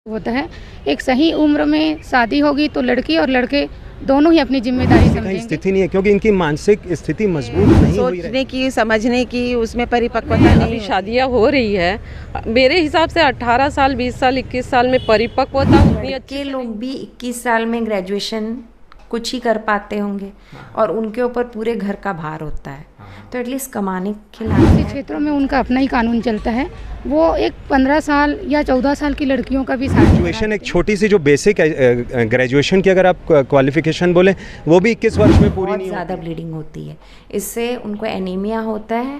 होता है। एक सही उम्र में शादी होगी तो लड़की और लड़के दोनों ही अपनी जिम्मेदारी समझेंगे। स्थिति नहीं है क्योंकि इनकी मानसिक स्थिति मजबूत नहीं हुई सोचने की, समझने की उसमें परिपक्वता नहीं। अभी शादियां हो रही है, मेरे हिसाब से 18 साल, 20 साल, 21 साल में परिपक्वता उतनी अच्छी। लोग भी 21 साल में ग्रेजुएशन कुछ ही कर पाते होंगे और उनके ऊपर पूरे घर का भार होता है, तो एटलीस्ट कमाने खिलाने क्षेत्रों में उनका अपना ही कानून चलता है। वो एक 15 साल या 14 साल की लड़कियों का भी ग्रेजुएशन, एक छोटी सी जो बेसिक ग्रेजुएशन की अगर आप क्वालिफिकेशन बोले वो भी 21 वर्ष में पूरी नहीं, ज़्यादा ब्लीडिंग होती है। इससे उनको एनीमिया होता है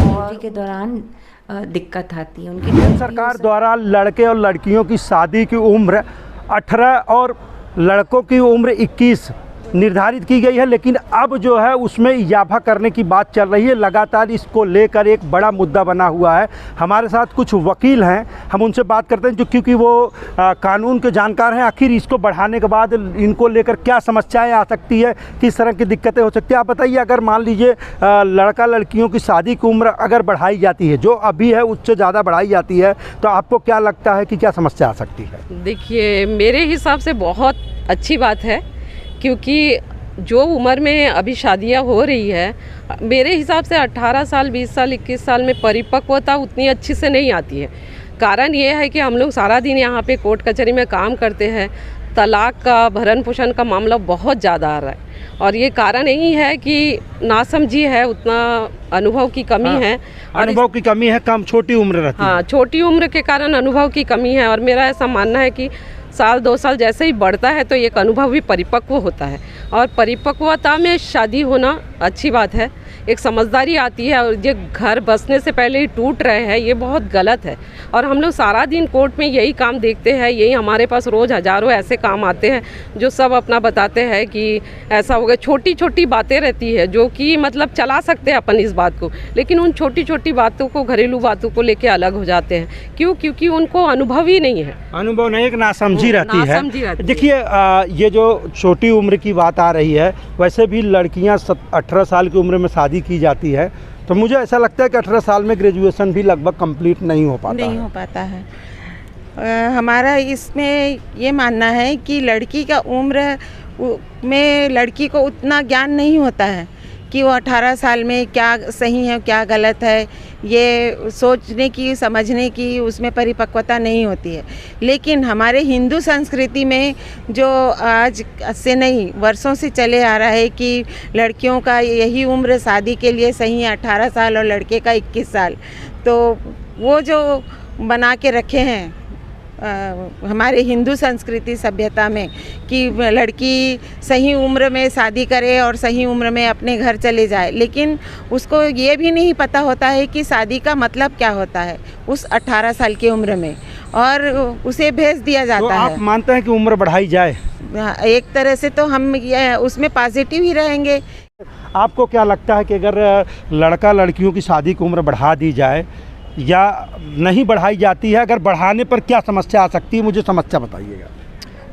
और के दौरान दिक्कत आती है उनकी। सरकार द्वारा लड़के और लड़कियों की शादी की उम्र 18 और लड़कों की उम्र 21 निर्धारित की गई है, लेकिन अब जो है उसमें इजाफा करने की बात चल रही है। लगातार इसको लेकर एक बड़ा मुद्दा बना हुआ है। हमारे साथ कुछ वकील हैं, हम उनसे बात करते हैं जो क्योंकि वो कानून के जानकार हैं। आखिर इसको बढ़ाने के बाद इनको लेकर क्या समस्याएं आ सकती है, किस तरह की दिक्कतें हो सकती है, आप बताइए। अगर मान लीजिए लड़का लड़कियों की शादी की उम्र अगर बढ़ाई जाती है, जो अभी है उससे ज़्यादा बढ़ाई जाती है, तो आपको क्या लगता है कि क्या समस्या आ सकती है? देखिए, मेरे हिसाब से बहुत अच्छी बात है, क्योंकि जो उम्र में अभी शादियां हो रही है, मेरे हिसाब से 18 साल, 20 साल, 21 साल में परिपक्वता उतनी अच्छी से नहीं आती है। कारण ये है कि हम लोग सारा दिन यहाँ पे कोर्ट कचहरी में काम करते हैं, तलाक का, भरण पोषण का मामला बहुत ज़्यादा आ रहा है और ये कारण यही है कि नासमझी है, उतना अनुभव की कमी है। अनुभव की कमी है, कम छोटी उम्र रहती है। हाँ, छोटी उम्र के कारण अनुभव की कमी है और मेरा ऐसा मानना है कि साल 2 साल जैसे ही बढ़ता है तो एक अनुभव भी परिपक्व होता है और परिपक्वता में शादी होना अच्छी बात है। एक समझदारी आती है और ये घर बसने से पहले ही टूट रहे हैं, ये बहुत गलत है। और हम लोग सारा दिन कोर्ट में यही काम देखते हैं, यही हमारे पास रोज़ हज़ारों ऐसे काम आते हैं जो सब अपना बताते हैं कि ऐसा हो गया। छोटी छोटी बातें रहती है जो कि मतलब चला सकते हैं अपन इस बात को, लेकिन उन छोटी छोटी बातों को, घरेलू बातों को लेके अलग हो जाते हैं। क्यों? क्योंकि उनको अनुभव ही नहीं है। अनुभव नहीं, एक नासमझी रहती है। देखिए, ये जो छोटी उम्र की बात आ रही है, वैसे भी लड़कियां 18 साल की उम्र में शादी की जाती है, तो मुझे ऐसा लगता है कि 18 साल में ग्रेजुएशन भी लगभग कंप्लीट नहीं हो पाता है। हमारा इसमें ये मानना है कि लड़की का उम्र में लड़की को उतना ज्ञान नहीं होता है कि वो 18 साल में क्या सही है क्या गलत है, ये सोचने की, समझने की उसमें परिपक्वता नहीं होती है। लेकिन हमारे हिंदू संस्कृति में जो आज से नहीं वर्षों से चले आ रहा है कि लड़कियों का यही उम्र शादी के लिए सही है 18 साल और लड़के का 21 साल, तो वो जो बना के रखे हैं हमारे हिंदू संस्कृति सभ्यता में कि लड़की सही उम्र में शादी करे और सही उम्र में अपने घर चले जाए, लेकिन उसको ये भी नहीं पता होता है कि शादी का मतलब क्या होता है उस 18 साल की उम्र में, और उसे भेज दिया जाता है। आप मानते हैं कि उम्र बढ़ाई जाए? एक तरह से तो हम ये उसमें पॉजिटिव ही रहेंगे। आपको क्या लगता है कि अगर लड़का लड़कियों की शादी की उम्र बढ़ा दी जाए या नहीं बढ़ाई जाती है, अगर बढ़ाने पर क्या समस्या आ सकती है, मुझे समस्या बताइएगा।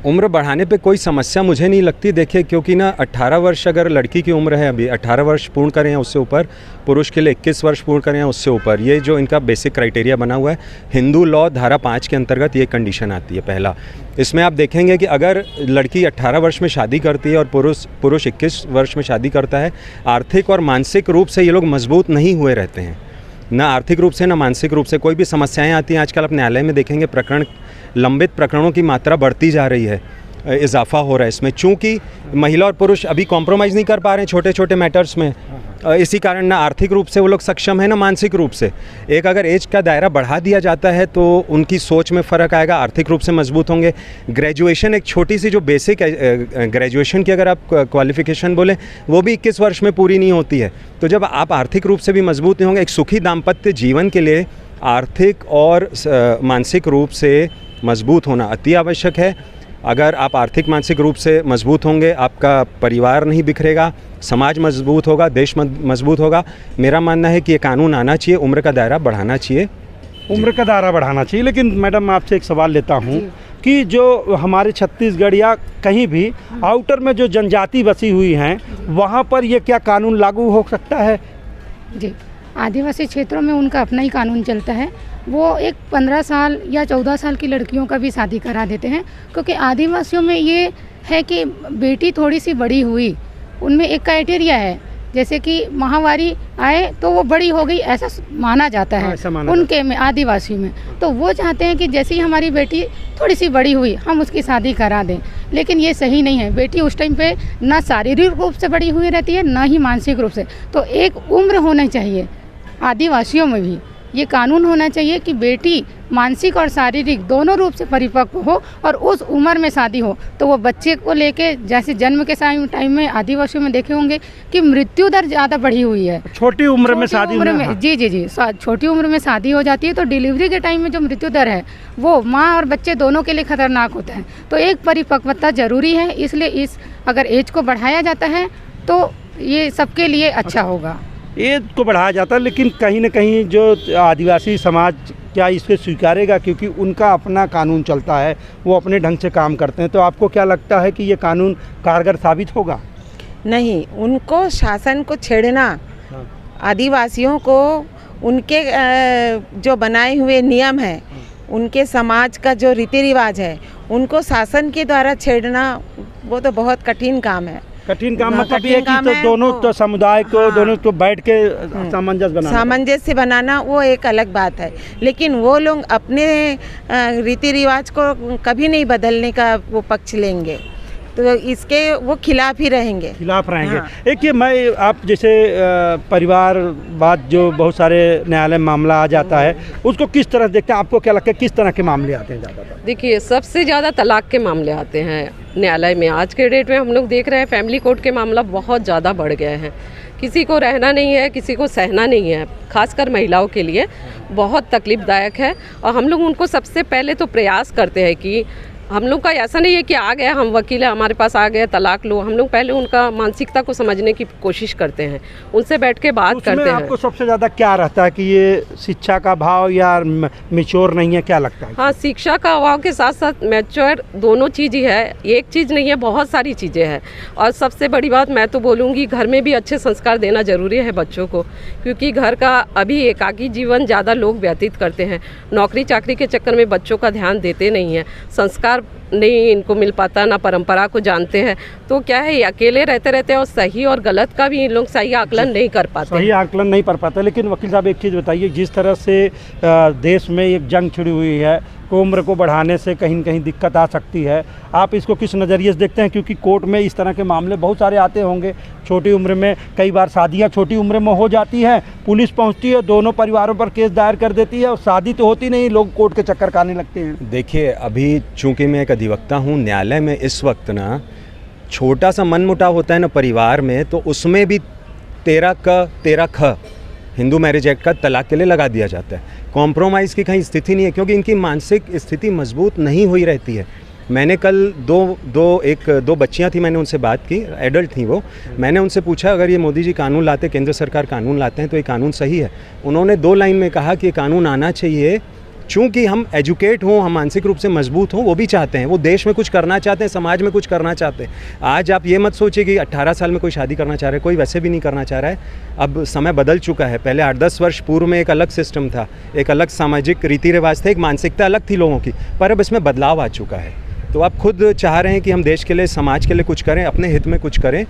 उम्र बढ़ाने पे कोई समस्या मुझे नहीं लगती। देखिए, क्योंकि ना 18 वर्ष अगर लड़की की उम्र है, अभी 18 वर्ष पूर्ण करें या उससे ऊपर, पुरुष के लिए 21 वर्ष पूर्ण करें या उससे ऊपर, ये जो इनका बेसिक क्राइटेरिया बना हुआ है, हिंदू लॉ धारा 5 के अंतर्गत ये कंडीशन आती है। पहला, इसमें आप देखेंगे कि अगर लड़की 18 वर्ष में शादी करती है और पुरुष 21 वर्ष में शादी करता है, आर्थिक और मानसिक रूप से ये लोग मजबूत नहीं हुए रहते हैं, ना आर्थिक रूप से ना मानसिक रूप से। कोई भी समस्याएं आती हैं, आजकल आप न्यायालय में देखेंगे लंबित प्रकरणों की मात्रा बढ़ती जा रही है, इजाफा हो रहा है इसमें, चूँकि महिला और पुरुष अभी कॉम्प्रोमाइज़ नहीं कर पा रहे हैं छोटे छोटे मैटर्स में। इसी कारण ना आर्थिक रूप से वो लोग सक्षम है ना मानसिक रूप से। एक अगर एज का दायरा बढ़ा दिया जाता है तो उनकी सोच में फ़र्क आएगा, आर्थिक रूप से मजबूत होंगे। ग्रेजुएशन, एक छोटी सी जो बेसिक ग्रेजुएशन की अगर आप क्वालिफिकेशन बोलें वो भी 21 वर्ष में पूरी नहीं होती है। तो जब आप आर्थिक रूप से भी मजबूत नहीं होंगे, एक सुखी दाम्पत्य जीवन के लिए आर्थिक और मानसिक रूप से मजबूत होना अति आवश्यक है। अगर आप आर्थिक मानसिक रूप से मजबूत होंगे, आपका परिवार नहीं बिखरेगा, समाज मजबूत होगा, देश मजबूत होगा। मेरा मानना है कि ये कानून आना चाहिए, उम्र का दायरा बढ़ाना चाहिए, उम्र का दायरा बढ़ाना चाहिए। लेकिन मैडम, आपसे एक सवाल लेता हूँ कि जो हमारे छत्तीसगढ़ या कहीं भी आउटर में जो जनजाति बसी हुई हैं, वहाँ पर ये क्या कानून लागू हो सकता है? जी, आदिवासी क्षेत्रों में उनका अपना ही कानून चलता है। वो एक 15 साल या 14 साल की लड़कियों का भी शादी करा देते हैं, क्योंकि आदिवासियों में ये है कि बेटी थोड़ी सी बड़ी हुई, उनमें एक क्राइटेरिया है, जैसे कि माहवारी आए तो वो बड़ी हो गई, ऐसा माना जाता है उनके में, आदिवासी में। तो वो चाहते हैं कि जैसे ही हमारी बेटी थोड़ी सी बड़ी हुई हम उसकी शादी करा दें, लेकिन ये सही नहीं है। बेटी उस टाइम पे ना शारीरिक रूप से बड़ी हुई रहती है, ना ही मानसिक रूप से। तो एक उम्र होनी चाहिए आदिवासियों में भी, ये कानून होना चाहिए कि बेटी मानसिक और शारीरिक दोनों रूप से परिपक्व हो और उस उम्र में शादी हो। तो वो बच्चे को लेके, जैसे जन्म के टाइम में आदिवासियों में देखे होंगे कि मृत्यु दर ज़्यादा बढ़ी हुई है, छोटी उम्र में शादी में। जी जी जी, छोटी उम्र में शादी हो जाती है, तो डिलीवरी के टाइम में जो मृत्यु दर है वो माँ और बच्चे दोनों के लिए खतरनाक होता है। तो एक परिपक्वता जरूरी है, इसलिए इस अगर एज को बढ़ाया जाता है तो ये सबके लिए अच्छा होगा। एज को बढ़ाया जाता है, लेकिन कहीं ना कहीं जो आदिवासी समाज क्या इसको स्वीकारेगा, क्योंकि उनका अपना कानून चलता है, वो अपने ढंग से काम करते हैं। तो आपको क्या लगता है कि ये कानून कारगर साबित होगा? नहीं, उनको शासन को छेड़ना, आदिवासियों को उनके जो बनाए हुए नियम है, उनके समाज का जो रीति रिवाज है, उनको शासन के द्वारा छेड़ना वो तो बहुत कठिन काम है। कठिन काम मतलब ये कि तो दोनों तो समुदाय को दोनों को बैठ के सामंजस्य बनाना वो एक अलग बात है, लेकिन वो लोग अपने रीति रिवाज को कभी नहीं बदलने का वो पक्ष लेंगे, तो इसके वो खिलाफ ही रहेंगे, हाँ। एक ये मैं आप जैसे परिवारवाद जो बहुत सारे न्यायालय में मामला आ जाता है, उसको किस तरह देखते हैं? आपको क्या लगता है किस तरह के मामले आते हैं ज़्यादातर? देखिए, सबसे ज़्यादा तलाक के मामले आते हैं न्यायालय में। आज के डेट में हम लोग देख रहे हैं फैमिली कोर्ट के मामला बहुत ज़्यादा बढ़ गए हैं। किसी को रहना नहीं है, किसी को सहना नहीं है, खासकर महिलाओं के लिए बहुत तकलीफदायक है। और हम लोग उनको सबसे पहले तो प्रयास करते हैं कि हम लोग का ऐसा नहीं है कि आ गया, हम वकील है, हमारे पास आ गया, तलाक लो। हम लोग पहले उनका मानसिकता को समझने की कोशिश करते हैं, उनसे बैठ के बात करते हैं। आपको सबसे ज़्यादा क्या रहता है कि ये शिक्षा का अभाव या मैच्योर नहीं है, क्या लगता है? हाँ, शिक्षा का अभाव के साथ साथ मैच्योर दोनों चीज़ ही है, एक चीज़ नहीं है, बहुत सारी चीज़ें हैं। और सबसे बड़ी बात मैं तो बोलूँगी, घर में भी अच्छे संस्कार देना ज़रूरी है बच्चों को, क्योंकि घर का अभी एकाकी जीवन ज़्यादा लोग व्यतीत करते हैं। नौकरी चाकरी के चक्कर में बच्चों का ध्यान देते नहीं हैं, संस्कार नहीं इनको मिल पाता, ना परंपरा को जानते हैं। तो क्या है, अकेले रहते रहते और सही और गलत का भी इन लोग सही आकलन नहीं कर पाते, सही आकलन नहीं कर पाते। लेकिन वकील साहब एक चीज़ बताइए, जिस तरह से देश में एक जंग छिड़ी हुई है, उम्र को बढ़ाने से कहीं न कहीं दिक्कत आ सकती है, आप इसको किस नज़रिए से देखते हैं? क्योंकि कोर्ट में इस तरह के मामले बहुत सारे आते होंगे, छोटी उम्र में कई बार शादियां छोटी उम्र में हो जाती हैं, पुलिस पहुंचती है, दोनों परिवारों पर केस दायर कर देती है और शादी तो होती नहीं, लोग कोर्ट के चक्कर काटने लगते हैं। देखिए, अभी चूँकि मैं एक अधिवक्ता हूँ, न्यायालय में इस वक्त ना छोटा सा मनमुटाव होता है ना परिवार में, तो उसमें भी 13 ख हिंदू मैरिज एक्ट का तलाक के लिए लगा दिया जाता है। कॉम्प्रोमाइज़ की कहीं स्थिति नहीं है, क्योंकि इनकी मानसिक स्थिति मजबूत नहीं हुई रहती है। मैंने कल दो बच्चियां थी, मैंने उनसे बात की, एडल्ट थी वो। मैंने उनसे पूछा, अगर ये मोदी जी कानून लाते, केंद्र सरकार कानून लाते हैं, तो ये कानून सही है? उन्होंने 2 लाइन में कहा कि ये कानून आना चाहिए, चूँकि हम एजुकेट हों, हम मानसिक रूप से मजबूत हों, वो भी चाहते हैं, वो देश में कुछ करना चाहते हैं, समाज में कुछ करना चाहते हैं। आज आप ये मत सोचिए कि 18 साल में कोई शादी करना चाह रहा है, कोई वैसे भी नहीं करना चाह रहा है। अब समय बदल चुका है। पहले 8-10 वर्ष पूर्व में एक अलग सिस्टम था, एक अलग सामाजिक रीति रिवाज थे, एक मानसिकता अलग थी लोगों की, पर अब इसमें बदलाव आ चुका है। तो आप खुद चाह रहे हैं कि हम देश के लिए, समाज के लिए कुछ करें, अपने हित में कुछ करें,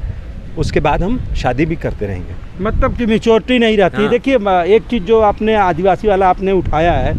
उसके बाद हम शादी भी करते रहेंगे। मतलब कि मैच्योरिटी नहीं रहती। हाँ। देखिए, एक चीज़ जो आपने आदिवासी वाला आपने उठाया है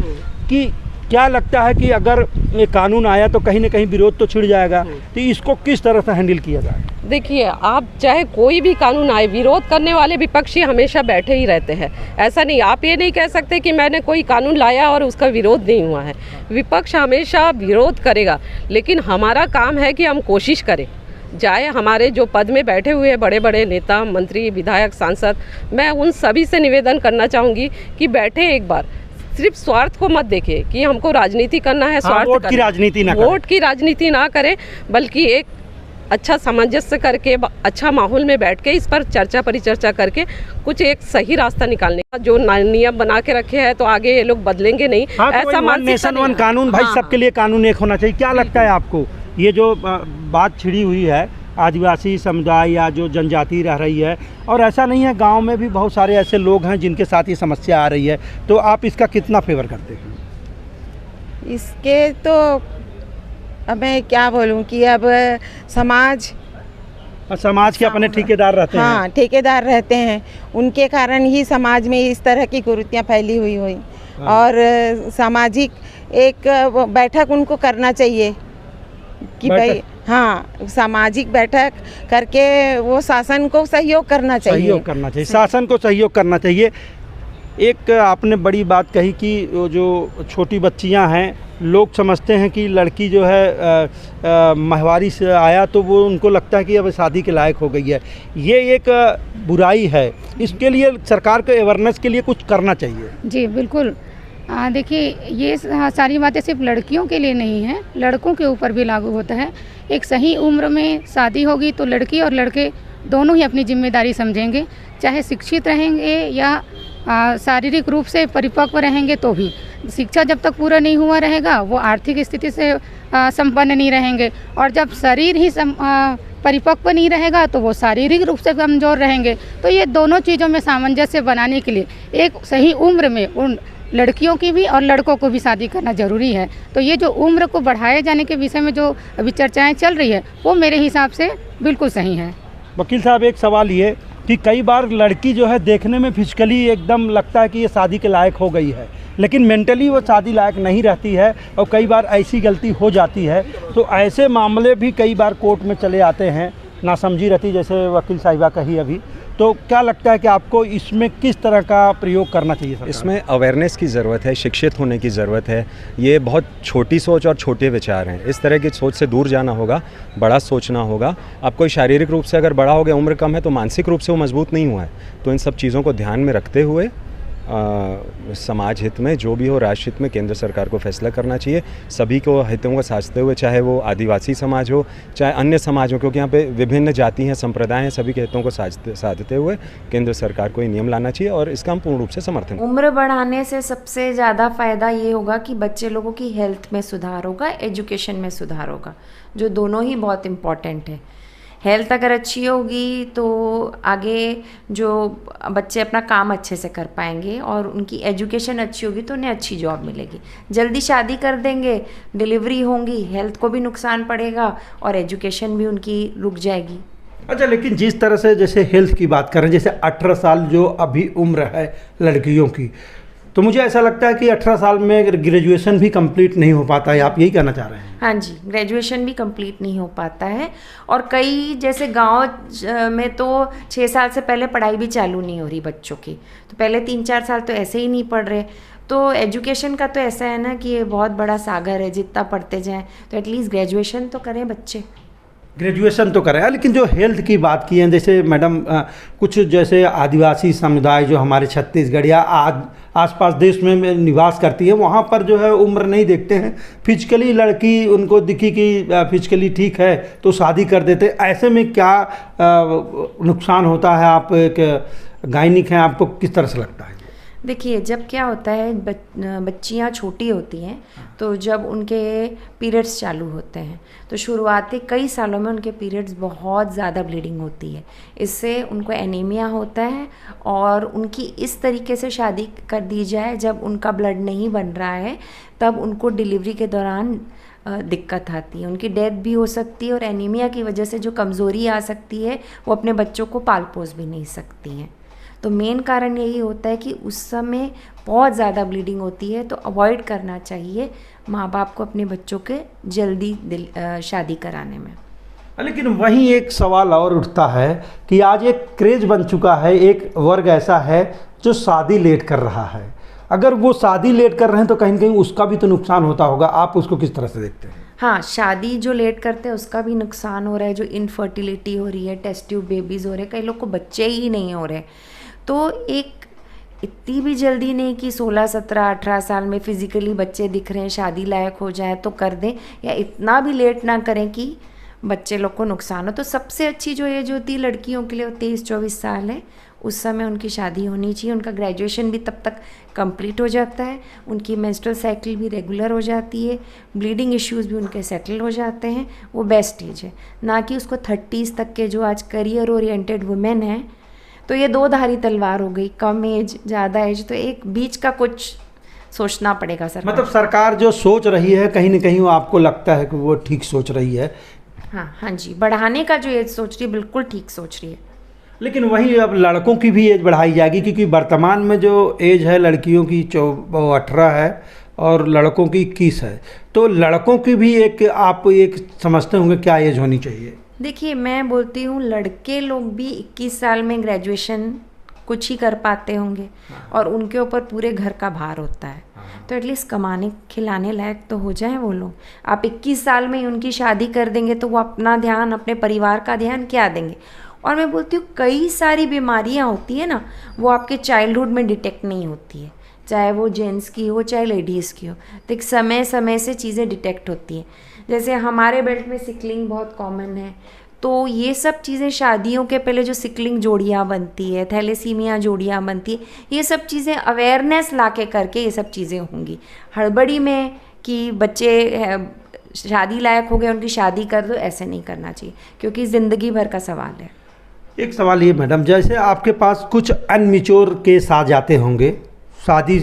कि क्या लगता है कि अगर ये कानून आया तो कहीं ना कहीं विरोध तो छिड़ जाएगा, तो इसको किस तरह से हैंडल किया जाए? देखिए, आप चाहे कोई भी कानून आए, विरोध करने वाले विपक्षी हमेशा बैठे ही रहते हैं। ऐसा नहीं, आप ये नहीं कह सकते कि मैंने कोई कानून लाया और उसका विरोध नहीं हुआ है। विपक्ष हमेशा विरोध करेगा, लेकिन हमारा काम है कि हम कोशिश करें। चाहे हमारे जो पद में बैठे हुए हैं बड़े बड़े नेता, मंत्री, विधायक, सांसद, मैं उन सभी से निवेदन करना चाहूँगी कि बैठे एक बार, सिर्फ स्वार्थ को मत देखें कि हमको राजनीति करना है, स्वार्थ वोट की राजनीति ना करें, वोट की राजनीति ना करें, बल्कि एक अच्छा सामंजस्य करके, अच्छा माहौल में बैठ के इस पर चर्चा परिचर्चा करके कुछ एक सही रास्ता निकालने का। जो नियम बना के रखे हैं तो आगे ये लोग बदलेंगे नहीं। हाँ, ऐसा वन नेशन वन कानून, भाई सबके लिए कानून एक होना चाहिए। क्या लगता है आपको, ये जो बात छिड़ी हुई है आदिवासी समुदाय या जो जनजाति रह रही है, और ऐसा नहीं है, गांव में भी बहुत सारे ऐसे लोग हैं जिनके साथ ये समस्या आ रही है, तो आप इसका कितना फेवर करते हैं? इसके तो अब मैं क्या बोलूं कि अब समाज के अपने ठेकेदार रहते हैं। हाँ, ठेकेदार रहते हैं, उनके कारण ही समाज में इस तरह की कुरीतियाँ फैली हुई और सामाजिक एक बैठक उनको करना चाहिए कि भाई, हाँ, सामाजिक बैठक करके वो शासन को सहयोग करना चाहिए। शासन को सहयोग करना चाहिए। एक आपने बड़ी बात कही कि वो जो छोटी बच्चियां हैं, लोग समझते हैं कि लड़की जो है माहवारी से आया तो वो उनको लगता है कि अब शादी के लायक हो गई है। ये एक बुराई है, इसके लिए सरकार को अवेयरनेस के लिए कुछ करना चाहिए। जी बिल्कुल। देखिए, ये सारी बातें सिर्फ लड़कियों के लिए नहीं है, लड़कों के ऊपर भी लागू होता है। एक सही उम्र में शादी होगी तो लड़की और लड़के दोनों ही अपनी जिम्मेदारी समझेंगे, चाहे शिक्षित रहेंगे या शारीरिक रूप से परिपक्व रहेंगे तो भी। शिक्षा जब तक पूरा नहीं हुआ रहेगा वो आर्थिक स्थिति से संपन्न नहीं रहेंगे, और जब शरीर ही परिपक्व नहीं रहेगा तो वो शारीरिक रूप से कमज़ोर रहेंगे। तो ये दोनों चीज़ों में सामंजस्य बनाने के लिए एक सही उम्र में उन लड़कियों की भी और लड़कों को भी शादी करना ज़रूरी है। तो ये जो उम्र को बढ़ाए जाने के विषय में जो अभी चर्चाएँ चल रही है वो मेरे हिसाब से बिल्कुल सही है। वकील साहब, एक सवाल ये कि कई बार लड़की जो है देखने में फिजिकली एकदम लगता है कि ये शादी के लायक हो गई है, लेकिन मेंटली वो शादी लायक नहीं रहती है और कई बार ऐसी गलती हो जाती है। तो ऐसे मामले भी कई बार कोर्ट में चले आते हैं, नासमझी रहती, जैसे वकील साहिबा कही अभी। तो क्या लगता है कि आपको इसमें किस तरह का प्रयोग करना चाहिए सरकार? इसमें अवेयरनेस की ज़रूरत है, शिक्षित होने की ज़रूरत है। ये बहुत छोटी सोच और छोटे विचार हैं, इस तरह की सोच से दूर जाना होगा, बड़ा सोचना होगा। आप कोई शारीरिक रूप से अगर बड़ा हो गया, उम्र कम है, तो मानसिक रूप से वो मजबूत नहीं हुआ है। तो इन सब चीज़ों को ध्यान में रखते हुए समाज हित में जो भी हो, राष्ट्र हित में केंद्र सरकार को फैसला करना चाहिए, सभी को हितों को साझते हुए, चाहे वो आदिवासी समाज हो चाहे अन्य समाज हो, क्योंकि यहाँ पे विभिन्न जाति हैं, संप्रदाय हैं, सभी के हितों को साधते हुए केंद्र सरकार को ये नियम लाना चाहिए और इसका हम पूर्ण रूप से समर्थन। उम्र बढ़ाने से सबसे ज़्यादा फ़ायदा ये होगा कि बच्चे लोगों की हेल्थ में सुधार होगा, एजुकेशन में सुधार होगा, जो दोनों ही बहुत इम्पॉर्टेंट है। हेल्थ अगर अच्छी होगी तो आगे जो बच्चे अपना काम अच्छे से कर पाएंगे, और उनकी एजुकेशन अच्छी होगी तो उन्हें अच्छी जॉब मिलेगी। जल्दी शादी कर देंगे, डिलीवरी होंगी, हेल्थ को भी नुकसान पड़ेगा और एजुकेशन भी उनकी रुक जाएगी। अच्छा, लेकिन जिस तरह से जैसे हेल्थ की बात करें, जैसे 18 साल जो अभी उम्र है लड़कियों की, तो मुझे ऐसा लगता है कि 18 साल में ग्रेजुएशन भी कंप्लीट नहीं हो पाता है। आप यही कहना चाह रहे हैं? हाँ जी, ग्रेजुएशन भी कंप्लीट नहीं हो पाता है, और कई जैसे गांव में तो 6 साल से पहले पढ़ाई भी चालू नहीं हो रही बच्चों की, तो पहले 3-4 साल तो ऐसे ही नहीं पढ़ रहे। तो एजुकेशन का तो ऐसा है ना कि ये बहुत बड़ा सागर है, जितना पढ़ते जाएं तो एटलीस्ट ग्रेजुएशन तो करें बच्चे। ग्रेजुएशन तो करें, लेकिन जो हेल्थ की बात की है, जैसे मैडम कुछ जैसे आदिवासी समुदाय जो हमारे छत्तीसगढ़ या आसपास देश में निवास करती है, वहाँ पर जो है उम्र नहीं देखते हैं, फिजिकली लड़की उनको दिखी कि फिजिकली ठीक है तो शादी कर देते। ऐसे में क्या नुकसान होता है? आप एक गायनिक हैं, आपको किस तरह से लगता है? देखिए, जब क्या होता है, बच्चियाँ छोटी होती हैं तो जब उनके पीरियड्स चालू होते हैं तो शुरुआती कई सालों में उनके पीरियड्स बहुत ज़्यादा ब्लीडिंग होती है। इससे उनको एनीमिया होता है, और उनकी इस तरीके से शादी कर दी जाए जब उनका ब्लड नहीं बन रहा है, तब उनको डिलीवरी के दौरान दिक्कत आती है, उनकी डेथ भी हो सकती है, और एनीमिया की वजह से जो कमज़ोरी आ सकती है वो अपने बच्चों को पाल पोस भी नहीं सकती हैं। तो मेन कारण यही होता है कि उस समय बहुत ज़्यादा ब्लीडिंग होती है, तो अवॉइड करना चाहिए माँ बाप को अपने बच्चों के जल्दी शादी कराने में। लेकिन वहीं एक सवाल और उठता है कि आज एक क्रेज बन चुका है, एक वर्ग ऐसा है जो शादी लेट कर रहा है। अगर वो शादी लेट कर रहे हैं तो कहीं ना कहीं उसका भी तो नुकसान होता होगा, आप उसको किस तरह से देखते हैं? हाँ, शादी जो लेट करते हैं उसका भी नुकसान हो रहा है, जो इनफर्टिलिटी हो रही है, टेस्ट ट्यूब बेबीज़ हो रहे हैं, कई लोग को बच्चे ही नहीं हो रहे। तो एक इतनी भी जल्दी नहीं कि 16, 17, 18 साल में फिज़िकली बच्चे दिख रहे हैं, शादी लायक हो जाए तो कर दें, या इतना भी लेट ना करें कि बच्चे लोग को नुकसान हो। तो सबसे अच्छी जो एज होती है लड़कियों के लिए वो 23-24 साल है, उस समय उनकी शादी होनी चाहिए। उनका ग्रेजुएशन भी तब तक कंप्लीट हो जाता है, उनकी मेंस्ट्रुअल साइकिल भी रेगुलर हो जाती है, ब्लीडिंग इश्यूज़ भी उनके सेटल हो जाते हैं। वो बेस्ट एज है, ना कि उसको 30s तक के जो आज करियर ओरिएंटेड वुमेन हैं तो ये दो धारी तलवार हो गई, कम एज ज़्यादा एज, तो एक बीच का कुछ सोचना पड़ेगा सर। मतलब सरकार जो सोच रही है कहीं ना कहीं वो आपको लगता है कि वो ठीक सोच रही है? हाँ जी, बढ़ाने का जो एज सोच रही है बिल्कुल ठीक सोच रही है। लेकिन वहीं अब लड़कों की भी एज बढ़ाई जाएगी, क्योंकि वर्तमान में जो एज है लड़कियों की 18 है और लड़कों की 21 है, तो लड़कों की भी आप एक समझते होंगे क्या एज होनी चाहिए? देखिए, मैं बोलती हूँ लड़के लोग भी 21 साल में ग्रेजुएशन कुछ ही कर पाते होंगे और उनके ऊपर पूरे घर का भार होता है, तो एटलीस्ट कमाने खिलाने लायक तो हो जाए वो लोग। आप 21 साल में ही उनकी शादी कर देंगे तो वो अपना ध्यान, अपने परिवार का ध्यान क्या देंगे? और मैं बोलती हूँ कई सारी बीमारियाँ होती है ना, वो आपके चाइल्डहुड में डिटेक्ट नहीं होती है, चाहे वो जेंट्स की हो चाहे लेडीज़ की हो, तो एक समय समय से चीज़ें डिटेक्ट होती हैं। जैसे हमारे बेल्ट में सिकलिंग बहुत कॉमन है, तो ये सब चीज़ें शादियों के पहले जो सिकलिंग जोड़ियाँ बनती है, थैलेसीमिया जोड़ियाँ बनती है, ये सब चीज़ें अवेयरनेस ला के करके ये सब चीज़ें होंगी। हड़बड़ी में कि बच्चे शादी लायक हो गए उनकी शादी कर दो, ऐसे नहीं करना चाहिए, क्योंकि ज़िंदगी भर का सवाल है। एक सवाल ये मैडम, जैसे आपके पास कुछ अनमिच्योर केस आ जाते होंगे, शादी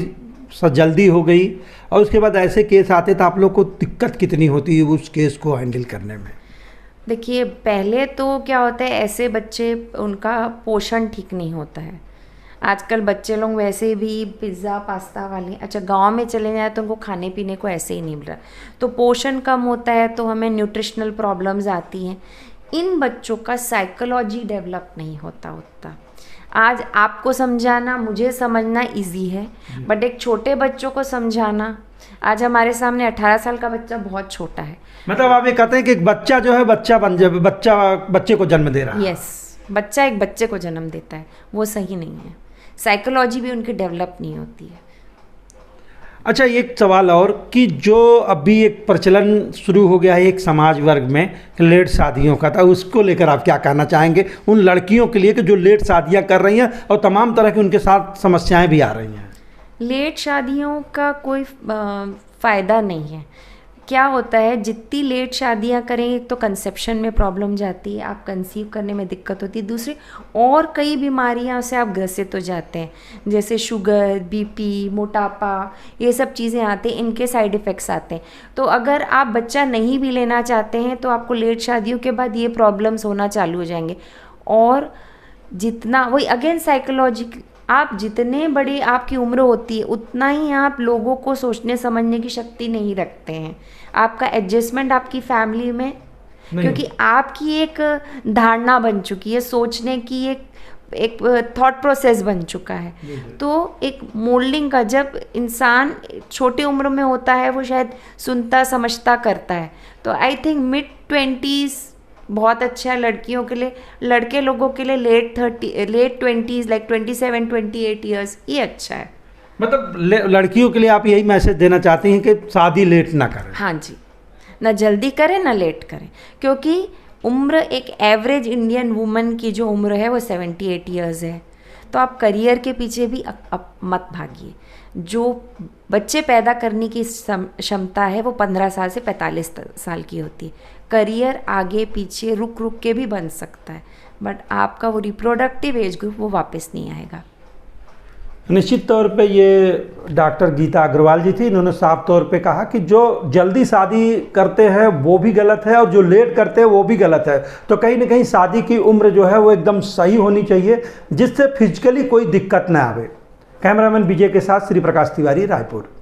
जल्दी हो गई और उसके बाद ऐसे केस आते, तो आप लोग को दिक्कत कितनी होती है उस केस को हैंडल करने में? देखिए, पहले तो क्या होता है, ऐसे बच्चे उनका पोषण ठीक नहीं होता है। आजकल बच्चे लोग वैसे भी पिज़्ज़ा पास्ता वाले, अच्छा गांव में चले जाए तो उनको खाने पीने को ऐसे ही नहीं मिल रहा, तो पोषण कम होता है तो हमें न्यूट्रिशनल प्रॉब्लम्स आती हैं। इन बच्चों का साइकोलॉजी डेवलप नहीं होता उतना। आज आपको समझाना, मुझे समझना इजी है, बट एक छोटे बच्चों को समझाना, आज हमारे सामने 18 साल का बच्चा बहुत छोटा है। मतलब आप ये कहते हैं कि एक बच्चा जो है बच्चे को जन्म दे रहा है? यस, बच्चा एक बच्चे को जन्म देता है, वो सही नहीं है। साइकोलॉजी भी उनकी डेवलप नहीं होती है। अच्छा, एक सवाल और कि जो अभी एक प्रचलन शुरू हो गया है एक समाज वर्ग में लेट शादियों का, था उसको लेकर आप क्या कहना चाहेंगे उन लड़कियों के लिए कि जो लेट शादियां कर रही हैं और तमाम तरह की उनके साथ समस्याएं भी आ रही हैं? लेट शादियों का कोई फ़ायदा नहीं है। क्या होता है, जितनी लेट शादियां करें तो कंसेप्शन में प्रॉब्लम जाती है, आप कंसीव करने में दिक्कत होती है, दूसरी और कई बीमारियां से आप ग्रसित हो जाते हैं, जैसे शुगर, बीपी, मोटापा, ये सब चीज़ें आते हैं, इनके साइड इफ़ेक्ट्स आते हैं। तो अगर आप बच्चा नहीं भी लेना चाहते हैं तो आपको लेट शादियों के बाद ये प्रॉब्लम्स होना चालू हो जाएंगे। और जितना वही अगेन साइकोलॉजी, आप जितने बड़ी आपकी उम्र होती है उतना ही आप लोगों को सोचने समझने की शक्ति नहीं रखते हैं। आपका एडजस्टमेंट आपकी फैमिली में, क्योंकि आपकी एक धारणा बन चुकी है, सोचने की एक थॉट प्रोसेस बन चुका है। तो एक मोल्डिंग का जब इंसान छोटी उम्र में होता है वो शायद सुनता समझता करता है। तो आई थिंक मिड 20s बहुत अच्छा है लड़कियों के लिए, लड़के लोगों के लिए लेट 20s लाइक 27, 28 ईयर्स ये अच्छा है। मतलब लड़कियों के लिए आप यही मैसेज देना चाहती हैं कि शादी लेट ना करें? हाँ जी, ना जल्दी करें ना लेट करें, क्योंकि उम्र एक एवरेज इंडियन वुमन की जो उम्र है वो 78 ईयर्स है। तो आप करियर के पीछे भी मत भागिए। जो बच्चे पैदा करने की क्षमता है वो 15 साल से 45 साल की होती है। करियर आगे पीछे रुक रुक के भी बन सकता है, बट आपका वो रिप्रोडक्टिव एज ग्रुप वो वापस नहीं आएगा। निश्चित तौर पे ये डॉक्टर गीता अग्रवाल जी थी, इन्होंने साफ तौर पे कहा कि जो जल्दी शादी करते हैं वो भी गलत है और जो लेट करते हैं वो भी गलत है। तो कहीं ना कहीं शादी की उम्र जो है वो एकदम सही होनी चाहिए जिससे फिजिकली कोई दिक्कत ना आवे। कैमरामैन विजय के साथ श्री प्रकाश तिवारी, रायपुर।